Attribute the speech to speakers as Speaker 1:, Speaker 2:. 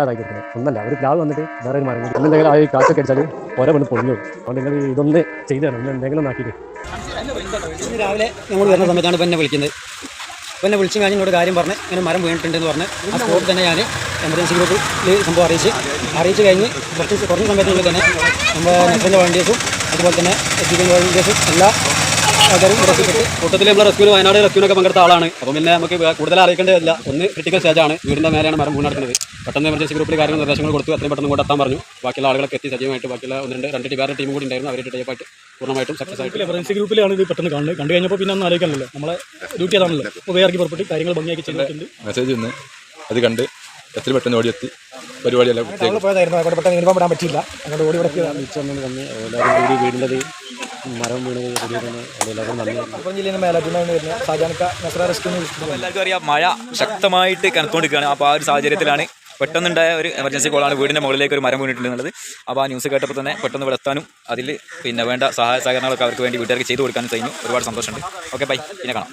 Speaker 1: ഇല്ലാതായി കൊടുക്കുന്നത്. ഒന്നല്ല, ഒരു പ്ലാവ് വന്നിട്ട് വേറെ ഒരു മരം കൂടി എന്തെങ്കിലും ആ കാറ്റൊക്കെ അടിച്ചാൽ ഓരോ വന്ന് പൊളിഞ്ഞു. അതുകൊണ്ട് നിങ്ങൾ ഇതൊന്ന് ചെയ്തു തരണം, എന്തെങ്കിലും ആക്കിയിട്ട്.
Speaker 2: രാവിലെ നമ്മൾ വരുന്ന സമയത്താണ് ഇപ്പം എന്നെ വിളിക്കുന്നത്. അപ്പോൾ എന്നെ വിളിച്ച് കഴിഞ്ഞ് എന്നോട് കാര്യം പറഞ്ഞ് ഇങ്ങനെ മരം വീണിട്ടുണ്ടെന്ന് പറഞ്ഞ് ആ സ്പോട്ടിൽ തന്നെ ഞാൻ എമർജൻസി ഗ്രൂപ്പിൽ സംഭവം അറിയിച്ച് കഴിഞ്ഞ് കുറഞ്ഞ സമയത്തിനുള്ളിൽ തന്നെ നമ്മുടെ നെറ്റിൻ്റെ വോളണ്ടിയേഴ്സും അതുപോലെ തന്നെ എത്തിക്കുന്ന വോളണ്ടിയേഴ്സും എല്ലാ ആൾക്കാരും രക്ഷപ്പെട്ട് കൂട്ടത്തിൽ നമ്മൾ റെസ്ക്യൂവിന് വയനാട് റെസ്ക്യൂവിനൊക്കെ പങ്കെടുത്ത ആളാണ്. അപ്പം പിന്നെ നമുക്ക് കൂടുതൽ അറിയിക്കേണ്ടതില്ല. ഒന്ന് ക്രിട്ടിക്കൽ സ്റ്റേജാണ്, വീടിൻ്റെ മേലെയാണ് മരം വീണ് നടക്കുന്നത്. പെട്ടെന്ന് എമർജൻസി ഗ്രൂപ്പിൽ കാര്യങ്ങൾ നിർദ്ദേശങ്ങൾ കൊടുത്തു, അത്രയും പെട്ടെന്ന് കൊണ്ടെത്താൻ പറഞ്ഞു. ബാക്കിയുള്ള ആളുകളൊക്കെ എത്തി സജീവമായിട്ട്. ബാക്കിയുള്ള രണ്ട് വേറെ ടീം കൂടി ഉണ്ടായിരുന്നു, അവരുടെ ടൈപ്പായിട്ട് പൂർണ്ണമായിട്ടും സക്സസ് ആയിട്ട്.
Speaker 3: എമർജൻസി ഗ്രൂപ്പിലാണ് ഇത് പെട്ടെന്ന് കണ്ടു കഴിഞ്ഞപ്പോൾ പിന്നെ ഒന്നും അറിയിക്കാനല്ലോ, നമ്മളെ ഡ്യൂട്ടി അതാണല്ലോ. അപ്പോൾ വേറെ പുറപ്പെട്ട് കാര്യങ്ങൾ ഭംഗിയാക്കി ചെയ്തിട്ടുണ്ട്.
Speaker 4: മെസ്സേജ് ഒന്ന് അത് കണ്ട് എത്ര പെട്ടെന്ന് ഓടിയെത്തി പരിപാടിയെല്ലാം
Speaker 2: പോയതായിരുന്നു. അവിടെ പെട്ടെന്ന് യൂണിഫോം ഇടാൻ പറ്റിയില്ല, അങ്ങോട്ട് ഓടി
Speaker 1: വിളിച്ചൊന്നും തന്നെ എല്ലാവരും കൂടി വീടിൻ്റെ മരം വീണത്
Speaker 2: മലപ്പുറം ജില്ലയിൽ നിന്ന് മേലാറ്റൂരിൽ വരുന്ന സാജാനക്ക നസ്ര റെസ്ക്യൂവിന് വിളിക്കുന്നത്.
Speaker 5: എല്ലാവർക്കും അറിയാം, മഴ ശക്തമായിട്ട് കനത്തുകൊണ്ടിരിക്കുകയാണ്. അപ്പോൾ ആ ഒരു സാഹചര്യത്തിലാണ് പെട്ടെന്നുണ്ടായ ഒരു എമർജൻസി കോളാണ് വീടിൻ്റെ മുകളിലേക്ക് ഒരു മരം വീണിട്ടുണ്ടെന്നുള്ളത്. അപ്പോൾ ആ ന്യൂസ് കേട്ടപ്പോൾ തന്നെ പെട്ടെന്ന് ഇവിടെ എത്താനും അതിൽ പിന്നെ വേണ്ട സഹായ സഹകരണങ്ങളൊക്കെ അവർക്ക് വേണ്ടി വീട്ടുകാർക്ക് ചെയ്തു കൊടുക്കാനും കഴിഞ്ഞു. ഒരുപാട് സന്തോഷമുണ്ട്. ഓക്കെ, ബൈ, പിന്നെ കാണാം.